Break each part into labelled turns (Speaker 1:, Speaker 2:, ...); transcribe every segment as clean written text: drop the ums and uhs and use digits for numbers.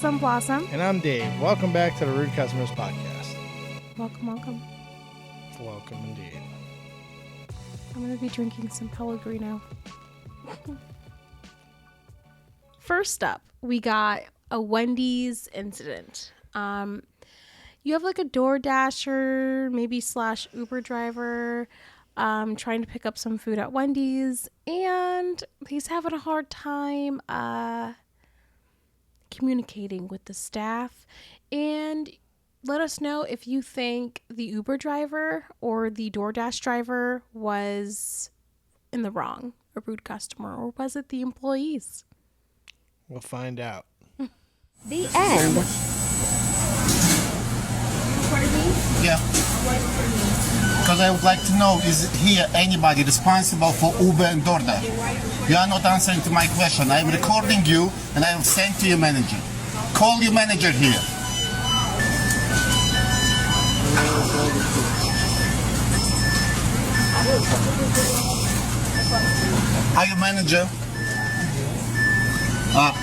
Speaker 1: I'm Blossom.
Speaker 2: And I'm Dave. Welcome back to the Rude Customers Podcast.
Speaker 1: Welcome, welcome.
Speaker 2: Welcome indeed.
Speaker 1: I'm going to be drinking some Pellegrino. First up, we got a Wendy's incident. You have like a DoorDasher, maybe / Uber driver, trying to pick up some food at Wendy's, and he's having a hard time communicating with the staff. And let us know if you think the Uber driver or the DoorDash driver was in the wrong, a rude customer, or was it the employees?
Speaker 2: We'll find out.
Speaker 3: The end.
Speaker 4: Yeah. Because I would like to know, is here anybody responsible for Uber and DoorDash? You are not answering to my question. I'm recording you and I will send to your manager. Call your manager here. Are you manager?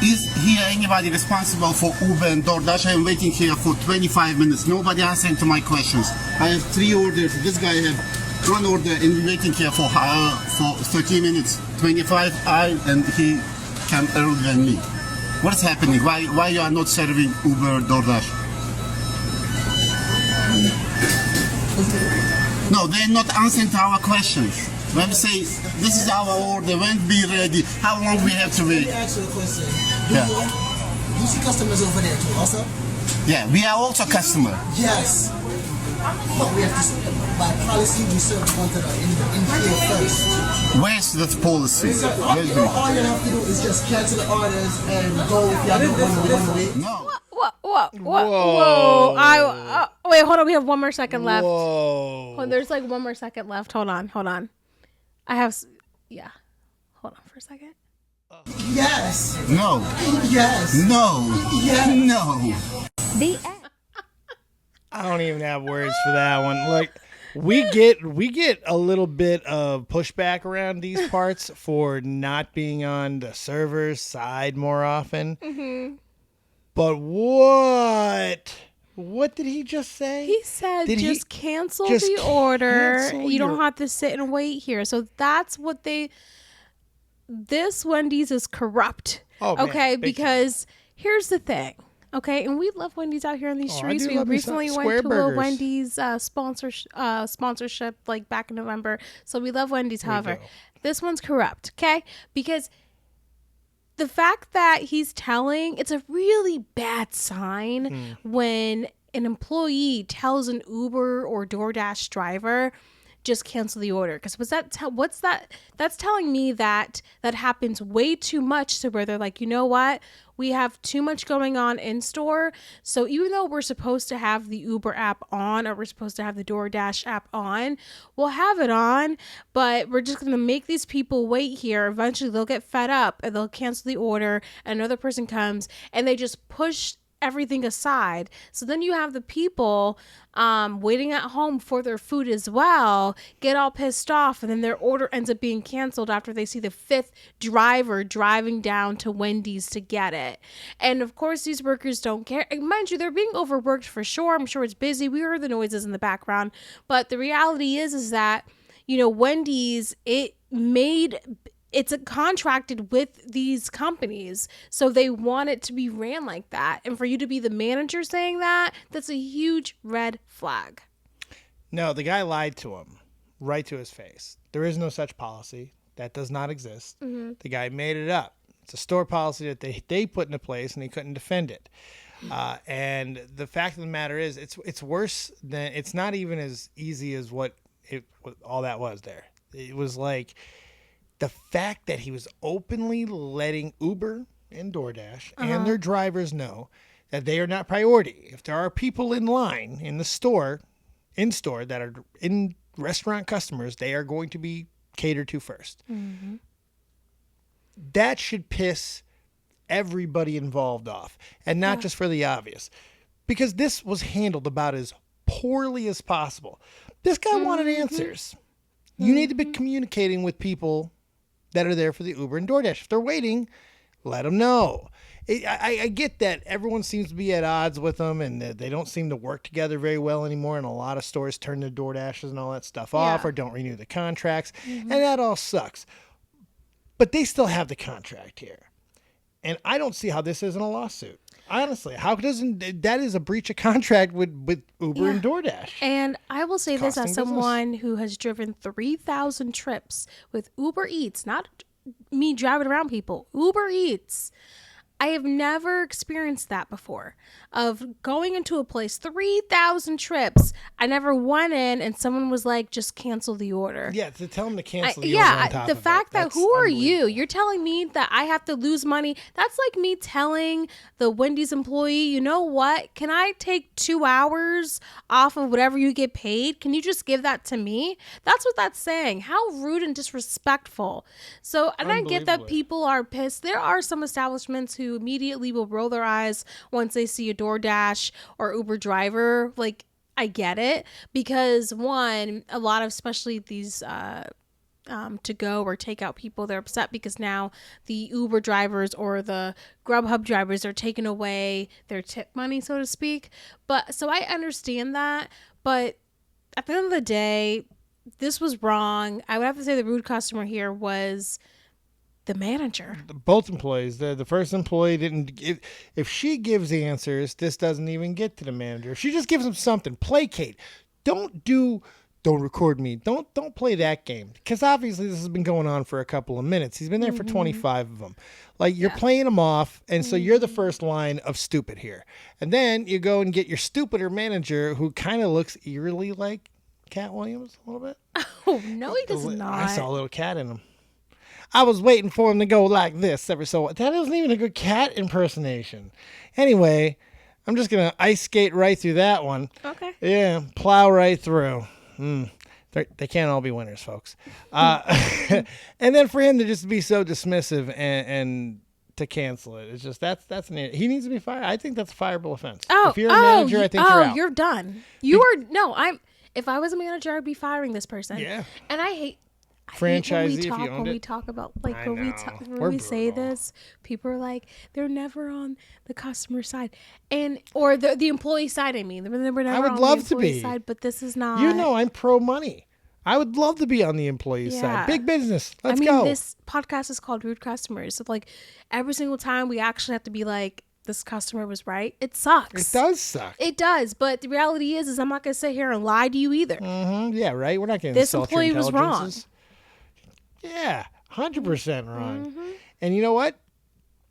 Speaker 4: Is here anybody responsible for Uber and DoorDash? I'm waiting here for 25 minutes. Nobody answering to my questions. I have 3 orders. This guy have 1 order and we're waiting here for 30 minutes. 25 and he came earlier than me. What's happening? Why you are not serving Uber or DoorDash? No, they're not answering to our questions. When we say, this is our order, when be ready, how long we have to wait?
Speaker 5: Let me ask you a question.
Speaker 4: Yeah.
Speaker 5: You see customers over there too, also?
Speaker 4: Yeah, we are also customer.
Speaker 5: Yes. But we have to, by policy, we serve one to the in here first.
Speaker 4: Where's the policy?
Speaker 5: All you have to do is just cancel the orders and go if y'all don't want to wait.
Speaker 4: No.
Speaker 1: Whoa. Wait, hold on. We have 1 more second left.
Speaker 2: Whoa.
Speaker 1: Oh, there's like 1 more second left. Hold on. I have, yeah. Hold on for a second.
Speaker 5: Yes.
Speaker 4: No.
Speaker 5: Yes.
Speaker 4: No.
Speaker 5: Yes.
Speaker 4: No.
Speaker 3: The end.
Speaker 2: I don't even have words for that one. Like, we get a little bit of pushback around these parts for not being on the server's side more often.
Speaker 1: Mm-hmm.
Speaker 2: But what did he just say?
Speaker 1: He said cancel the order. You don't have to sit and wait here. So that's what this Wendy's is corrupt.
Speaker 2: Oh, man,
Speaker 1: okay,
Speaker 2: big
Speaker 1: because here's the thing. Okay, and we love Wendy's out here on these streets. We recently went to a Wendy's sponsorship like back in November. So we love Wendy's. However, this one's corrupt. Okay, because the fact that he's telling, it's a really bad sign when an employee tells an Uber or DoorDash driver, just cancel the order. Because that's telling me that happens way too much to where they're like, you know what? We have too much going on in store. So even though we're supposed to have the Uber app on or we're supposed to have the DoorDash app on, we'll have it on, but we're just going to make these people wait here. Eventually they'll get fed up and they'll cancel the order and another person comes and they just push everything aside. So then you have the people waiting at home for their food as well, get all pissed off, and then their order ends up being canceled after they see the 5th driver driving down to Wendy's to get it. And of course these workers don't care. And mind you, they're being overworked for sure. I'm sure it's busy. We heard the noises in the background, but the reality is that, you know, Wendy's, it's contracted with these companies, so they want it to be ran like that. And for you to be the manager saying that, that's a huge red flag.
Speaker 2: No, the guy lied to him right to his face. There is no such policy. That does not exist. Mm-hmm. The guy made it up. It's a store policy that they put into place, and he couldn't defend it. And the fact of the matter is, it's worse than, it's not even as easy as what all that was there. It was like, the fact that he was openly letting Uber and DoorDash and their drivers know that they are not priority. If there are people in line in store that are in restaurant customers, they are going to be catered to first. Mm-hmm. That should piss everybody involved off, and not just for the obvious, because this was handled about as poorly as possible. This guy wanted answers. You need to be communicating with people that are there for the Uber and DoorDash. If they're waiting, let them know. I get that everyone seems to be at odds with them, and they don't seem to work together very well anymore, and a lot of stores turn their DoorDashes and all that stuff off or don't renew the contracts, and that all sucks. But they still have the contract here, and I don't see how this isn't a lawsuit. Honestly, how doesn't that is a breach of contract with Uber and DoorDash?
Speaker 1: And I will say this as someone who has driven 3,000 trips with Uber Eats, not me driving around people, Uber Eats. I have never experienced that before, of going into a place, 3,000 trips. I never went in and someone was like, just cancel the order.
Speaker 2: Yeah, to tell them to cancel the order on top
Speaker 1: the
Speaker 2: of
Speaker 1: fact
Speaker 2: it.
Speaker 1: that who are you? You're telling me that I have to lose money. That's like me telling the Wendy's employee, you know what? Can I take 2 hours off of whatever you get paid? Can you just give that to me? That's what that's saying. How rude and disrespectful. So, and I get that people are pissed. There are some establishments who immediately will roll their eyes once they see a DoorDash or Uber driver. Like, I get it, because one, a lot of, especially these to go or take out people, they're upset because now the Uber drivers or the Grubhub drivers are taking away their tip money, so to speak. But so I understand that, but at the end of the day, this was wrong. I would have to say the rude customer here was the manager.
Speaker 2: Both employees. The first employee didn't give. If she gives answers, this doesn't even get to the manager. If she just gives him something, placate. Don't record me. Don't play that game, because obviously this has been going on for a couple of minutes. He's been there for 25 of them. Like, you're playing him off, and so you're the first line of stupid here. And then you go and get your stupider manager, who kind of looks eerily like Cat Williams a little bit.
Speaker 1: Oh no, he does not.
Speaker 2: I saw a little cat in him. I was waiting for him to go like this every so often. That isn't even a good cat impersonation. Anyway, I'm just going to ice skate right through that one.
Speaker 1: Okay.
Speaker 2: Yeah, plow right through. They can't all be winners, folks. And then for him to just be so dismissive and to cancel it, it's just he needs to be fired. I think that's a fireable offense. If you're a manager, I think you're out.
Speaker 1: You're done. If I was a manager, I'd be firing this person.
Speaker 2: Yeah.
Speaker 1: And I hate
Speaker 2: franchisee
Speaker 1: when we talk about, like, when we say this, people are like, they're never on the customer side, or the employee side. I mean, they're never
Speaker 2: I would
Speaker 1: on
Speaker 2: love
Speaker 1: the
Speaker 2: to
Speaker 1: employee
Speaker 2: be
Speaker 1: side, but this is not.
Speaker 2: I'm pro money. I would love to be on the employee side. Big business. Let's go.
Speaker 1: This podcast is called Rude Customers. So, like, every single time we actually have to be like, this customer was right. It sucks.
Speaker 2: It does suck.
Speaker 1: It does. But the reality is I'm not going to sit here and lie to you either.
Speaker 2: Mm-hmm. Yeah, right. We're not getting
Speaker 1: this employee was wrong.
Speaker 2: Yeah, 100% wrong. Mm-hmm. And you know what?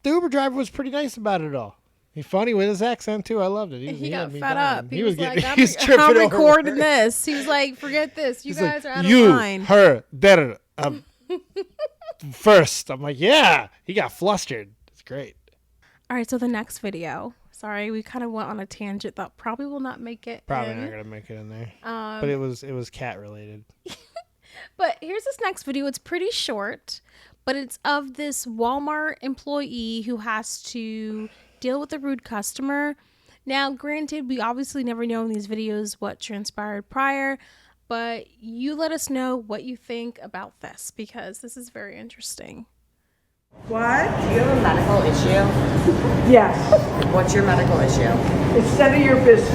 Speaker 2: The Uber driver was pretty nice about it all. He's funny with his accent too. I loved it.
Speaker 1: He got fed up. He was like,
Speaker 2: I'm
Speaker 1: recording this. He was like, forget this. You guys are out of line.
Speaker 2: You, her, better. First. I'm like, yeah. He got flustered. It's great.
Speaker 1: All right, so the next video. Sorry, we kind of went on a tangent that probably will not make it.
Speaker 2: Probably not gonna make it in there. But it was cat related.
Speaker 1: But here's this next video. It's pretty short, but it's of this Walmart employee who has to deal with a rude customer. Now, granted, we obviously never know in these videos what transpired prior, but you let us know what you think about this, because this is very interesting.
Speaker 6: What?
Speaker 7: Do you have a medical issue?
Speaker 6: Yes.
Speaker 7: What's your medical issue?
Speaker 6: It's none of your business.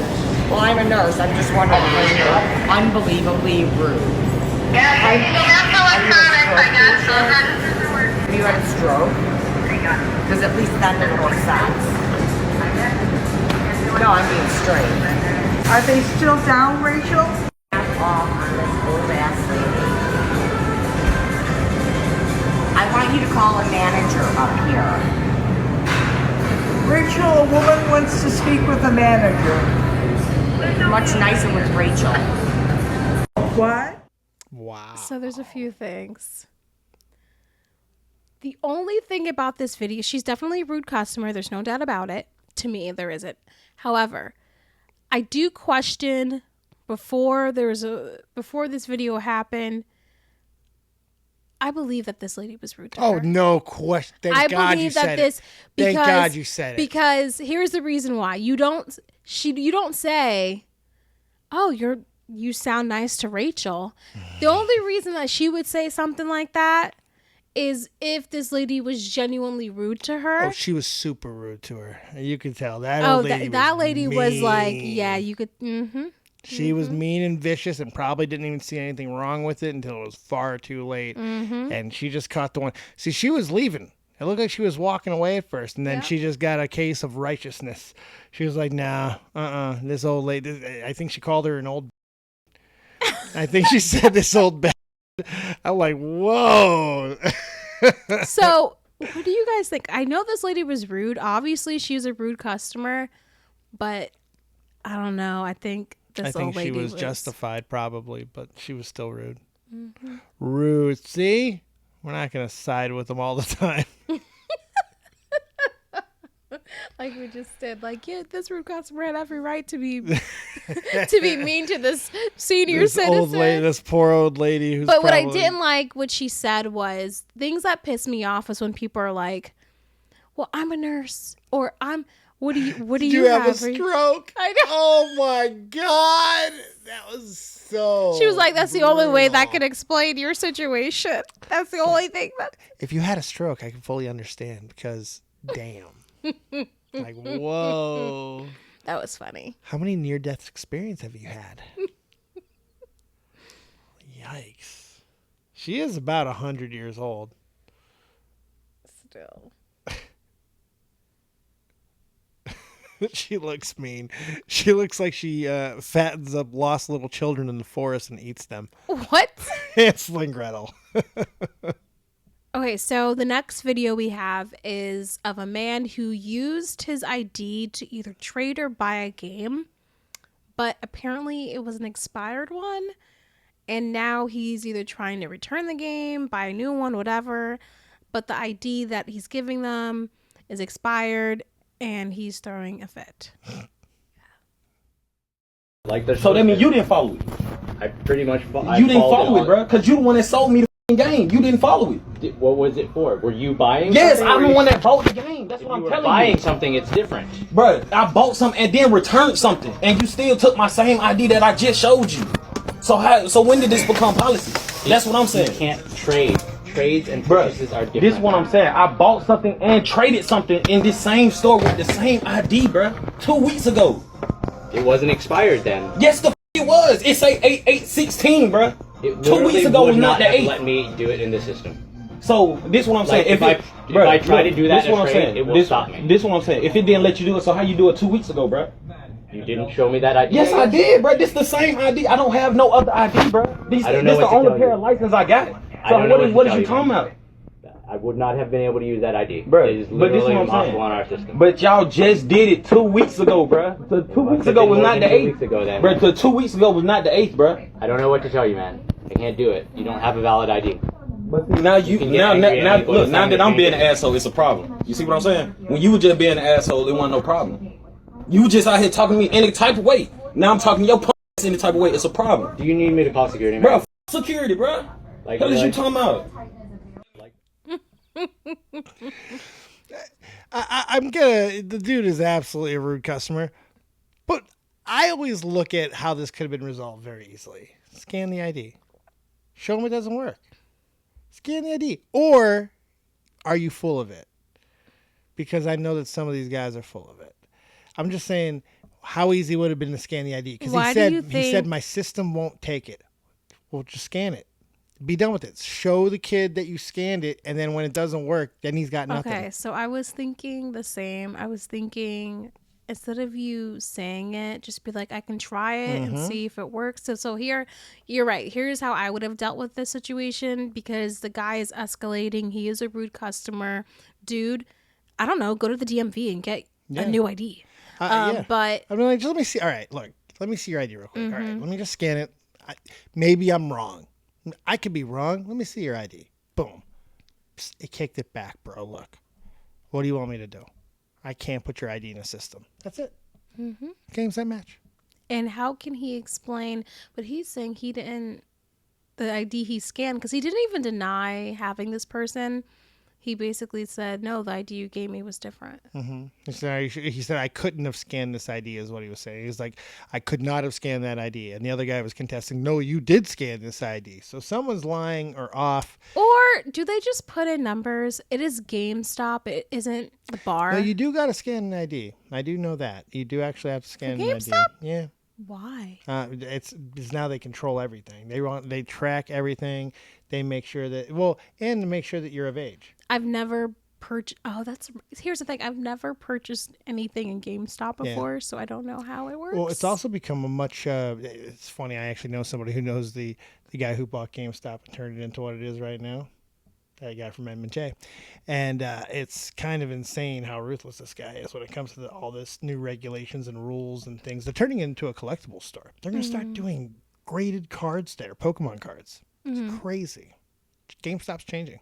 Speaker 7: Well, I'm a nurse. I'm just wondering because you're unbelievably rude. Have you had a stroke? Because at least that makes more sense. No, I'm being straight.
Speaker 6: Are they still down, Rachel?
Speaker 7: Off on this old ass lady. I want you to call a manager up here.
Speaker 6: Rachel, a woman wants to speak with a manager.
Speaker 7: Much nicer with Rachel.
Speaker 6: What?
Speaker 2: Wow.
Speaker 1: So there's a few things. The only thing about this video, she's definitely a rude customer. There's no doubt about it. To me, there isn't. However, I do question before this video happened, I believe that this lady was rude to her.
Speaker 2: Oh, no question. Thank God you said it. Thank God you said it.
Speaker 1: Because here's the reason why. You don't say, oh, you sound nice to Rachel. The only reason that she would say something like that is if this lady was genuinely rude to her.
Speaker 2: Oh, she was super rude to her. You could tell that. Old lady
Speaker 1: that lady
Speaker 2: mean.
Speaker 1: was like, yeah, you could. Mm-hmm.
Speaker 2: She was mean and vicious and probably didn't even see anything wrong with it until it was far too late. Mm-hmm. And she just caught the one. See, she was leaving. It looked like she was walking away at first, and then she just got a case of righteousness. She was like, nah, this old lady, I think she called her an old I think she said this old I'm like, whoa.
Speaker 1: So, what do you guys think? I know this lady was rude. Obviously, she was a rude customer, but I don't know. I think old lady
Speaker 2: she was justified probably, but she was still rude. Mm-hmm. Rude. See? We're not going to side with them all the time.
Speaker 1: Like we just did. Like, yeah, this rude customer had every right to be to be mean to this senior citizen.
Speaker 2: This poor old lady.
Speaker 1: But what I didn't like, what she said was, things that piss me off is when people are like, well, I'm a nurse, or what do you
Speaker 2: have a stroke?
Speaker 1: I know.
Speaker 2: Oh my God. That was so
Speaker 1: She was like, that's
Speaker 2: brutal.
Speaker 1: the only way that could explain your situation. That's the only thing that...
Speaker 2: If you had a stroke, I can fully understand, because damn. Like, whoa.
Speaker 1: That was funny.
Speaker 2: How many near-death experience have you had? Yikes. She is about 100 years old.
Speaker 1: Still.
Speaker 2: She looks mean. She looks like she fattens up lost little children in the forest and eats them.
Speaker 1: What?
Speaker 2: Hansel and Gretel.
Speaker 1: Okay, so the next video we have is of a man who used his ID to either trade or buy a game, but apparently it was an expired one, and now he's either trying to return the game, buy a new one, whatever, but the ID that he's giving them is expired, and he's throwing a fit.
Speaker 8: So that means you didn't follow it.
Speaker 9: I pretty much
Speaker 8: you didn't follow it, bro, because you the one that sold me the game. You didn't follow it.
Speaker 9: What was it for? Were you buying?
Speaker 8: Yes,
Speaker 9: something?
Speaker 8: I'm the one that bought the game. That's what I'm telling you.
Speaker 9: Buying something, it's different,
Speaker 8: bro. I bought something and then returned something, and you still took my same ID that I just showed you. So when did this become policy? That's what I'm saying.
Speaker 9: You can't trade. Trades and purchases are different.
Speaker 8: This is what I'm saying. I bought something and traded something in this same store with the same ID, bro. 2 weeks ago.
Speaker 9: It wasn't expired then.
Speaker 8: Yes, it was. It say 8/8/16, bro. 2 weeks ago was not the 8th.
Speaker 9: Let me do it in the system.
Speaker 8: So this is what I'm saying.
Speaker 9: If I try to do that in a trade, it will stop me.
Speaker 8: This is what I'm saying. If it didn't let you do it, so how you do it 2 weeks ago, bro?
Speaker 9: You didn't show me that ID.
Speaker 8: Yes, I did, bro. This is the same ID. I don't have no other ID, bro. This is the only pair of license I got. So what is you talking about?
Speaker 9: I would not have been able to use that ID.
Speaker 8: Bro,
Speaker 9: it is literally impossible on our system.
Speaker 8: But y'all just did it 2 weeks ago, bro. So 2 weeks ago was not the 8th.
Speaker 9: 2 weeks ago, then.
Speaker 8: Bro, so 2 weeks ago was not the 8th, bro.
Speaker 9: I don't know what to tell you, man. I can't do it. You don't have a valid ID.
Speaker 8: But now now that I'm being an asshole, it's a problem. You see what I'm saying? When you were just being an asshole, it wasn't no problem. You were just out here talking to me any type of way. Now I'm talking to your any type of way. It's a problem.
Speaker 9: Do you need me to call security, man?
Speaker 8: Bro, security, bro. Like, what is you talking about?
Speaker 2: The dude is absolutely a rude customer, but I always look at how this could have been resolved very easily. Scan the ID. Show him it doesn't work. Scan the ID. Or are you full of it? Because I know that some of these guys are full of it. I'm just saying, how easy would it have been to scan the ID? Because he said my system won't take it. Well, just scan it. Be done with it. Show the kid that you scanned it, and then when it doesn't work, then he's got nothing.
Speaker 1: Okay, so I was thinking the same. I was thinking, instead of you saying it, just be like, I can try it and see if it works. So here, you're right. Here's how I would have dealt with this situation, because the guy is escalating. He is a rude customer. Dude, I don't know, go to the DMV and get a new ID. But
Speaker 2: I mean, like, just let me see. All right, look, let me see your ID real quick. All right, let me just scan it. Maybe I'm wrong. I could be wrong. Let me see your ID. Boom. It kicked it back, bro. Look. What do you want me to do? I can't put your ID in a system. That's it. Game, set, match.
Speaker 1: And how can he explain? But he's saying he didn't, the ID he scanned, because he didn't even deny having this person. he basically said, no, the ID you gave me was different.
Speaker 2: He said, I couldn't have scanned this ID is what he was saying. He's like, I could not have scanned that ID. And the other guy was contesting, no, you did scan this ID. So someone's lying or off.
Speaker 1: Or do they just put in numbers? It is GameStop. It isn't the bar.
Speaker 2: No, you do got to scan an ID. I do know that. You do actually have to scan an ID. Yeah.
Speaker 1: Why?
Speaker 2: It's now they control everything. They track everything. They make sure that and to make sure that you're of age.
Speaker 1: I've never purchased. Here's the thing. I've never purchased anything in GameStop before, so I don't know how it works.
Speaker 2: Well, it's also become a much. It's funny. I actually know somebody who knows the guy who bought GameStop and turned it into what it is right now. That guy from Edmund J. And it's kind of insane how ruthless this guy is when it comes to all this new regulations and rules and things. They're turning it into a collectible store. They're going to start doing graded cards there, Pokemon cards. It's crazy. GameStop's changing.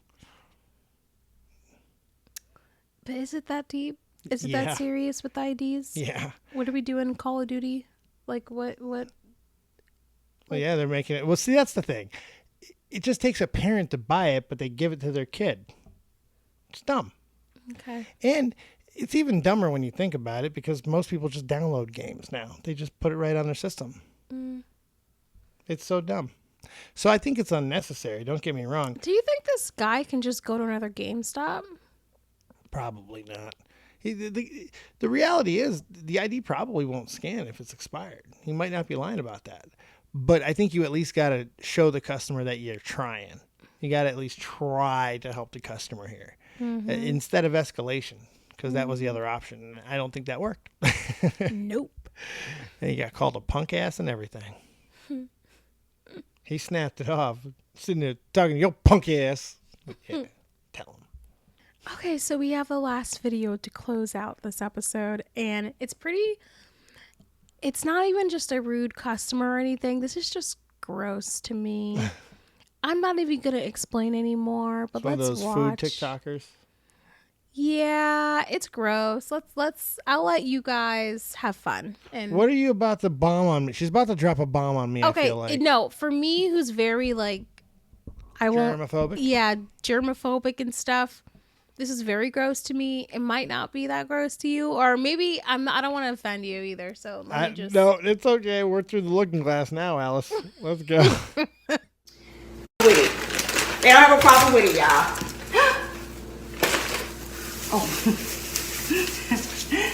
Speaker 1: But is it that deep? Is it that serious with IDs?
Speaker 2: Yeah.
Speaker 1: What are we doing in Call of Duty? Like what?
Speaker 2: Well, yeah, they're making it. Well, see, that's the thing. It just takes a parent to buy it, but they give it to their kid. It's dumb.
Speaker 1: Okay.
Speaker 2: And it's even dumber when you think about it because most people just download games now. They just put it right on their system. It's so dumb. So I think it's unnecessary. Don't get me wrong.
Speaker 1: Do you think this guy can just go to another GameStop?
Speaker 2: Probably not. The reality is the ID probably won't scan if it's expired. He might not be lying about that. But I think you at least got to show the customer that you're trying. You got to at least try to help the customer here instead of escalation, because that was the other option. I don't think that worked.
Speaker 1: Nope.
Speaker 2: And he got called a punk ass and everything. He snapped it off, sitting there talking, yo, punk ass. Yeah, tell him.
Speaker 1: Okay, so we have the last video to close out this episode, and it's not even just a rude customer or anything. This is just gross to me. I'm not even going to explain anymore, but let's watch.
Speaker 2: One of those food TikTokers?
Speaker 1: Yeah, it's gross. I'll let you guys have fun. And
Speaker 2: what are you about to bomb on me? She's about to drop a bomb on me,
Speaker 1: okay,
Speaker 2: I feel like.
Speaker 1: No, for me, who's very,
Speaker 2: germophobic?
Speaker 1: Yeah, germophobic and stuff. This is very gross to me. It might not be that gross to you, or maybe I don't want to offend you either. So let me just.
Speaker 2: No, it's okay. We're through the looking glass now, Alice. Let's go.
Speaker 10: With it. They don't have a problem with it, y'all. Oh,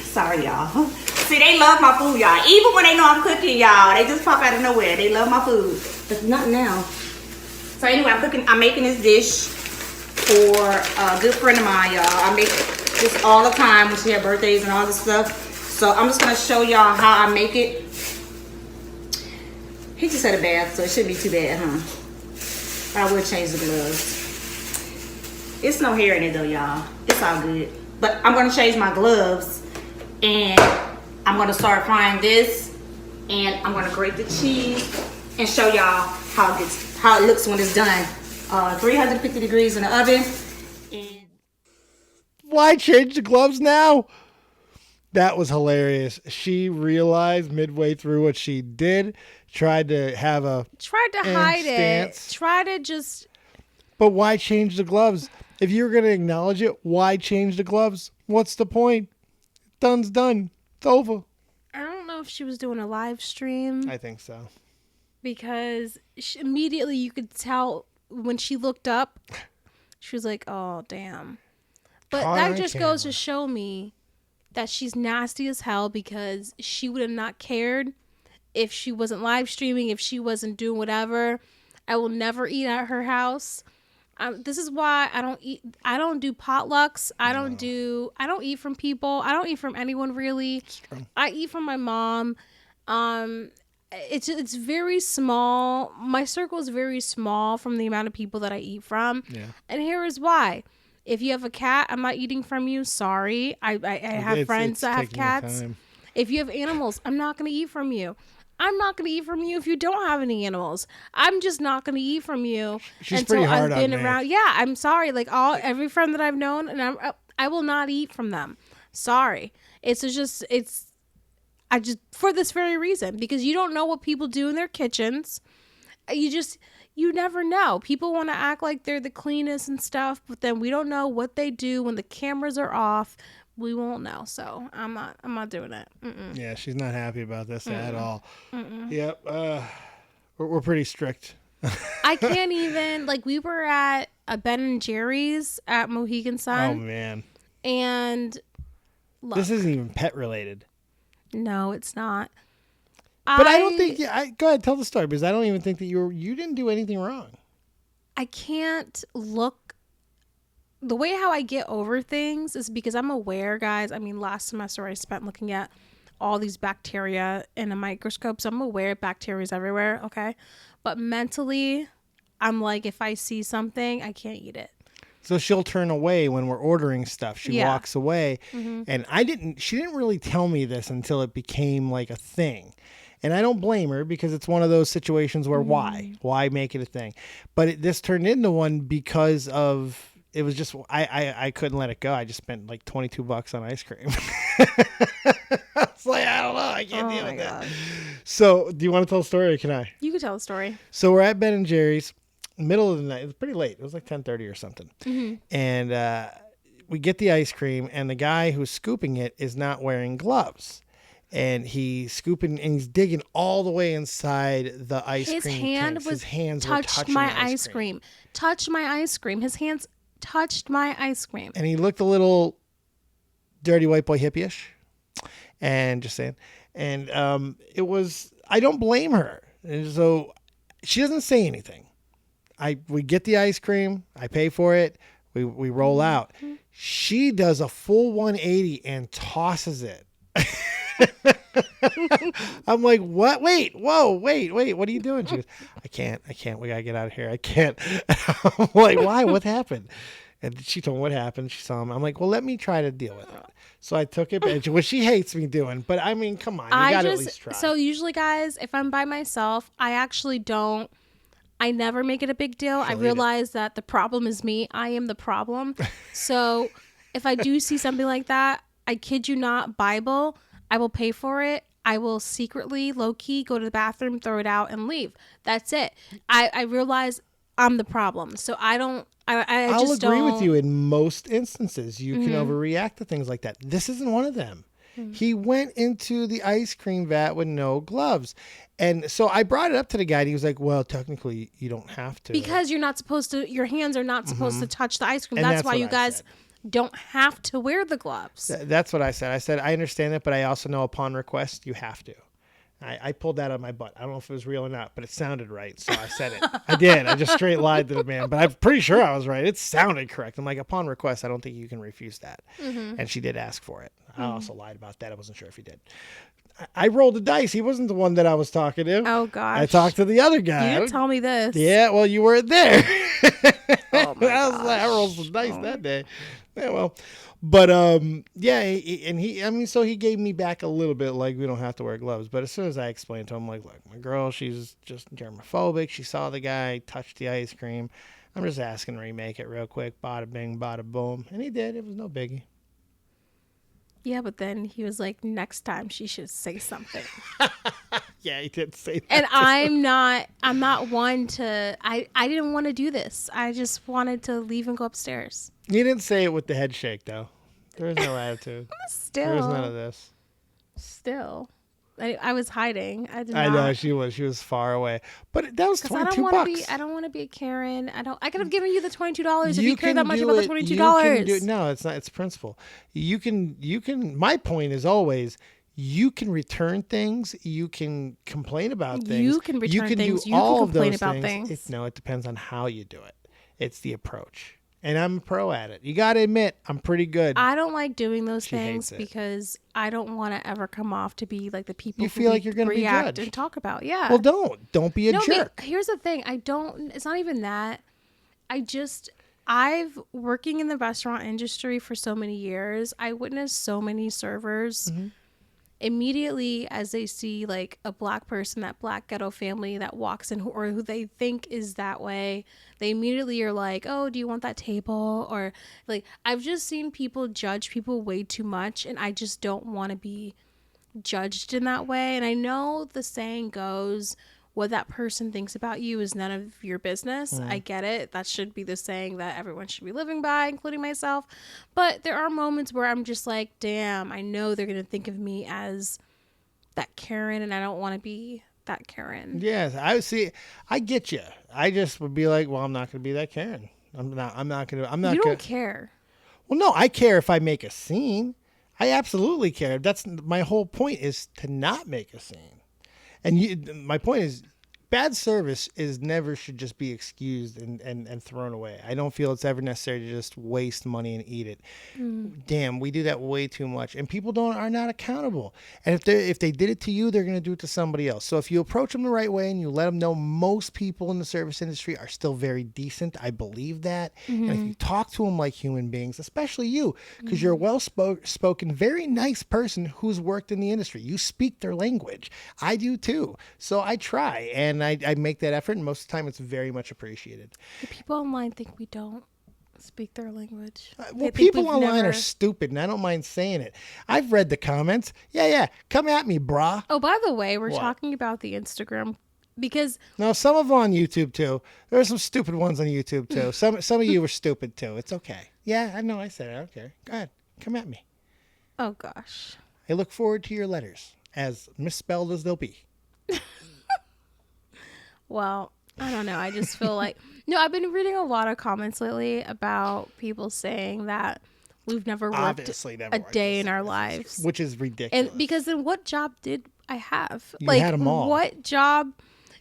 Speaker 10: sorry, y'all. See, they love my food, y'all. Even when they know I'm cooking, y'all, they just pop out of nowhere. They love my food, but not now. So anyway, I'm making this dish for a good friend of mine, y'all. I make this all the time when she has birthdays and all this stuff. So I'm just gonna show y'all how I make it. He just had a bath, so it shouldn't be too bad, huh? I will change the gloves. It's no hair in it though, y'all. It's all good. But I'm gonna change my gloves and I'm gonna start frying this and I'm gonna grate the cheese and show y'all how it looks when it's done. 350 degrees in the oven. And
Speaker 2: why change the gloves now? That was hilarious. She realized midway through what she did, tried to hide
Speaker 1: it. Try to just.
Speaker 2: But why change the gloves? If you're going to acknowledge it, why change the gloves? What's the point? Done's done. It's over.
Speaker 1: I don't know if she was doing a live stream.
Speaker 2: I think so.
Speaker 1: Because immediately you could tell when she looked up, she was like, oh, damn. But that just goes to show me that she's nasty as hell, because she would have not cared if she wasn't live streaming, if she wasn't doing whatever. I will never eat at her house. This is why I don't eat. I don't do potlucks. I don't eat from people. I don't eat from anyone really. I eat from my mom. It's very small. My circle is very small from the amount of people that I eat from. Yeah. And here is why. If you have a cat, I'm not eating from you. Sorry. I have friends that have cats. If you have animals, I'm not going to eat from you. I'm not going to eat from you if you don't have any animals. I'm just not going to eat from you until I've been around. Yeah, I'm sorry. Every friend that I've known, and I will not eat from them. Sorry. It's for this very reason, because you don't know what people do in their kitchens. you never know. People want to act like they're the cleanest and stuff, but then we don't know what they do when the cameras are off. We won't know. So I'm not doing it.
Speaker 2: Yeah, she's not happy about this at all. Yep. We're pretty strict.
Speaker 1: I can't even, like, we were at a Ben and Jerry's at Mohegan Sun.
Speaker 2: Oh man.
Speaker 1: And look,
Speaker 2: this isn't even pet related.
Speaker 1: No, it's not.
Speaker 2: But I don't think go ahead, tell the story, because I don't even think that you didn't do anything wrong.
Speaker 1: I can't look. The way how I get over things is because I'm aware, guys. I mean, last semester I spent looking at all these bacteria in a microscope, so I'm aware bacteria is everywhere, okay? But mentally, I'm like, if I see something, I can't eat it.
Speaker 2: So she'll turn away when we're ordering stuff. She walks away. And she didn't really tell me this until it became like a thing. And I don't blame her, because it's one of those situations where why make it a thing? But this turned into one because of, it was just, I couldn't let it go. I just spent like $22 on ice cream. I was like, I don't know. I can't deal with that. So do you want to tell a story, or can I?
Speaker 1: You can tell a story.
Speaker 2: So we're at Ben and Jerry's, middle of the night. It was pretty late. It was like 10:30 or something. And we get the ice cream, and the guy who's scooping it is not wearing gloves. And he's scooping, and he's digging all the way inside the ice cream. His hands touched my ice cream.
Speaker 1: Touched my ice cream. His hands touched my ice cream.
Speaker 2: And he looked a little dirty white boy hippie-ish. And just saying. And it was, I don't blame her. And so she doesn't say anything. We get the ice cream. I pay for it. We roll out. She does a full 180 and tosses it. I'm like, what? Wait, whoa, wait. What are you doing? She goes, I can't. We gotta get out of here. I can't. I'm like, why? What happened? And she told me what happened. She saw him. I'm like, well, let me try to deal with it. So I took it, which she hates me doing. But I mean, come on, you gotta at least try.
Speaker 1: So usually, guys, if I'm by myself, I actually don't. I never make it a big deal. I realize that the problem is me. I am the problem. So if I do see something like that, I kid you not, Bible, I will pay for it. I will secretly, low-key, go to the bathroom, throw it out, and leave. That's it. I realize I'm the problem. So I don't...
Speaker 2: I'll agree with you in most instances. You can overreact to things like that. This isn't one of them. He went into the ice cream vat with no gloves. And so I brought it up to the guy, and he was like, well, technically, you don't have to.
Speaker 1: Because you're not supposed to... Your hands are not supposed to touch the ice cream. And that's why you guys... don't have to wear the gloves.
Speaker 2: That's what I said. I said, I understand it, but I also know upon request, you have to. I pulled that out of my butt. I don't know if it was real or not, but it sounded right. So I said it. I did. I just straight lied to the man, but I'm pretty sure I was right. It sounded correct. I'm like, upon request, I don't think you can refuse that. And she did ask for it. I also lied about that. I wasn't sure if he did. I rolled the dice. He wasn't the one that I was talking to.
Speaker 1: Oh, gosh.
Speaker 2: I talked to the other guy.
Speaker 1: You didn't tell me this.
Speaker 2: Yeah, well, you weren't there.
Speaker 1: Oh, my gosh.
Speaker 2: I rolled some dice that day. Yeah, well, but so he gave me back a little bit, like, we don't have to wear gloves. But as soon as I explained to him, like, look, my girl, she's just germophobic. She saw the guy touch the ice cream. I'm just asking to remake it real quick. Bada bing, bada boom. And he did. It was no biggie.
Speaker 1: Yeah, but then he was like, next time she should say something.
Speaker 2: Yeah, he did say that.
Speaker 1: And I'm not one to, I didn't want to do this. I just wanted to leave and go upstairs.
Speaker 2: You didn't say it with the head shake, though. There was no attitude.
Speaker 1: Still.
Speaker 2: There was none of this.
Speaker 1: Still. I was hiding. I
Speaker 2: know she was far away, but that was $22.
Speaker 1: I don't want to be a Karen. I could have given you the $22 if you care that much about the $22.
Speaker 2: No, it's not. It's principle. You can. My point is always, you can return things. You can complain about things.
Speaker 1: You can return things. You can complain about things.
Speaker 2: It depends on how you do it. It's the approach. And I'm a pro at it. You got to admit, I'm pretty good.
Speaker 1: I don't like doing those things because I don't want to ever come off to be like the people
Speaker 2: you feel like you're going to be
Speaker 1: react
Speaker 2: judged
Speaker 1: and talk about. Yeah.
Speaker 2: Well, don't be a jerk.
Speaker 1: Here's the thing. It's not even that. I've working in the restaurant industry for so many years. I witnessed so many servers immediately as they see like a black person, that black ghetto family that walks in or who they think is that way, they immediately are like, oh, do you want that table? Or like, I've just seen people judge people way too much, and I just don't want to be judged in that way. And I know the saying goes, what that person thinks about you is none of your business. I get it. That should be the saying that everyone should be living by, including myself. But there are moments where I'm just like, damn, I know they're going to think of me as that Karen, and I don't want to be that Karen.
Speaker 2: Yes, I get you. I just would be like, well, I'm not going to be that Karen. I'm not going to.
Speaker 1: You don't care.
Speaker 2: Well, no, I care if I make a scene. I absolutely care. That's my whole point, is to not make a scene. And my point is, bad service should just be excused and thrown away. I don't feel it's ever necessary to just waste money and eat it. Damn, we do that way too much, and people are not accountable. And if they did it to you, they're going to do it to somebody else. So if you approach them the right way and you let them know, most people in the service industry are still very decent. I believe that. And if you talk to them like human beings, especially you, because you're a well-spoken, very nice person who's worked in the industry. You speak their language. I do too. So I try, and I make that effort, and most of the time it's very much appreciated.
Speaker 1: The people online think we don't speak their language.
Speaker 2: Well, people online are stupid, and I don't mind saying it. I've read the comments. Yeah, come at me, brah.
Speaker 1: Oh, by the way, we're talking about the Instagram because...
Speaker 2: No, some of them on YouTube, too. There are some stupid ones on YouTube, too. Some of you were stupid, too. It's okay. Yeah, I know, I said it. I don't care. Go ahead. Come at me.
Speaker 1: Oh, gosh.
Speaker 2: I look forward to your letters, as misspelled as they'll be.
Speaker 1: Well, I don't know. I just feel like... No, I've been reading a lot of comments lately about people saying that we've never worked a day in our lives.
Speaker 2: Which is ridiculous.
Speaker 1: And because then what job did I have?
Speaker 2: You had them all.
Speaker 1: What job?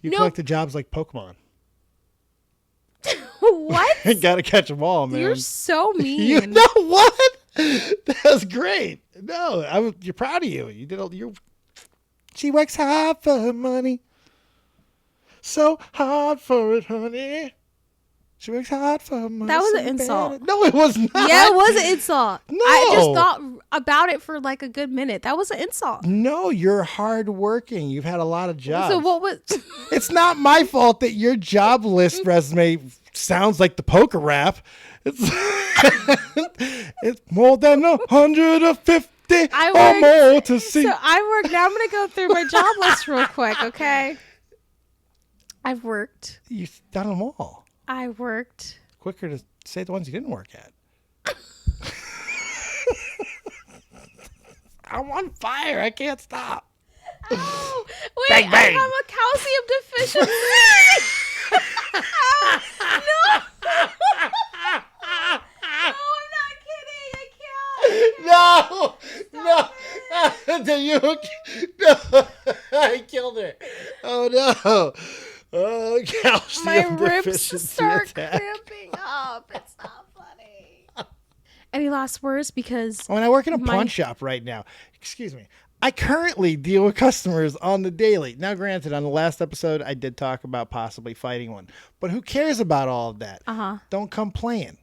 Speaker 2: You collected jobs like Pokemon.
Speaker 1: What?
Speaker 2: Gotta catch them all, man.
Speaker 1: You're so mean.
Speaker 2: You know what? That's great. No, you're proud of you. You did all. She works hard for her money. So hard for it, honey. She works hard for her money.
Speaker 1: That was an insult.
Speaker 2: No, it was not.
Speaker 1: Yeah, it was an insult.
Speaker 2: No.
Speaker 1: I just thought about it for like a good minute. That was an insult.
Speaker 2: No, you're hardworking. You've had a lot of jobs.
Speaker 1: So what was...
Speaker 2: It's not my fault that your job list resume sounds like the poker rap. It's more than 150 or more to see.
Speaker 1: So I work. Now I'm going to go through my job list real quick, okay? I've worked.
Speaker 2: You've done them all.
Speaker 1: I worked.
Speaker 2: Quicker to say the ones you didn't work at. I'm on fire. I can't stop.
Speaker 1: Oh, wait.
Speaker 2: Bang, bang.
Speaker 1: I have a calcium deficiency. Oh, no. No, I'm not kidding. I can't.
Speaker 2: No. I killed her. Oh, no. Oh, calcium
Speaker 1: My ribs
Speaker 2: deficiency
Speaker 1: start
Speaker 2: attack.
Speaker 1: cramping up. It's not funny. Any last words? Because
Speaker 2: when I work in a pawn shop right now, excuse me, I currently deal with customers on the daily. Now, granted, on the last episode, I did talk about possibly fighting one, but who cares about all of that? Don't come playing.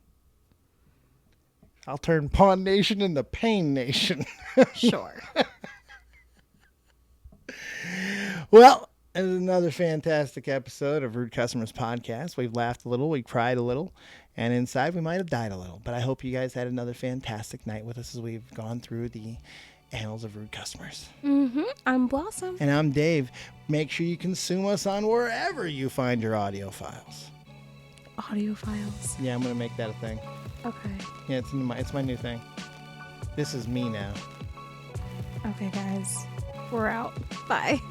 Speaker 2: I'll turn Pawn Nation into Pain Nation.
Speaker 1: Sure.
Speaker 2: Well, it was another fantastic episode of Rude Customers Podcast. We've laughed a little, we cried a little, and inside we might have died a little. But I hope you guys had another fantastic night with us as we've gone through the annals of Rude Customers.
Speaker 1: I'm Blossom.
Speaker 2: And I'm Dave. Make sure you consume us on wherever you find your audio files.
Speaker 1: Audio files.
Speaker 2: Yeah, I'm going to make that a thing.
Speaker 1: Okay.
Speaker 2: Yeah, it's my new thing. This is me now.
Speaker 1: Okay, guys. We're out. Bye.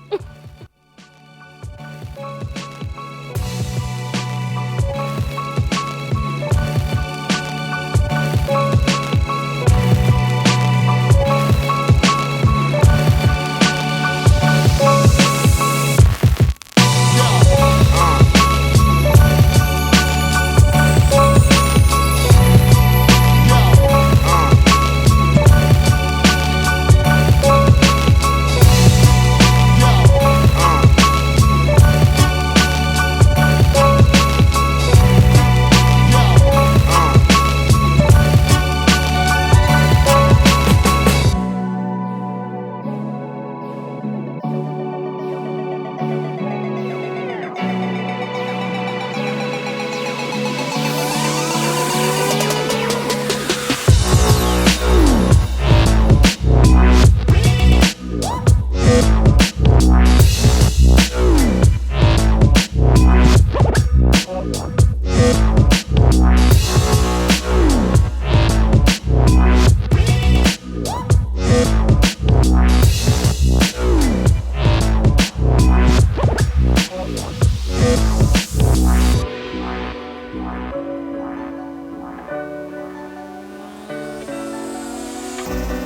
Speaker 1: Bye.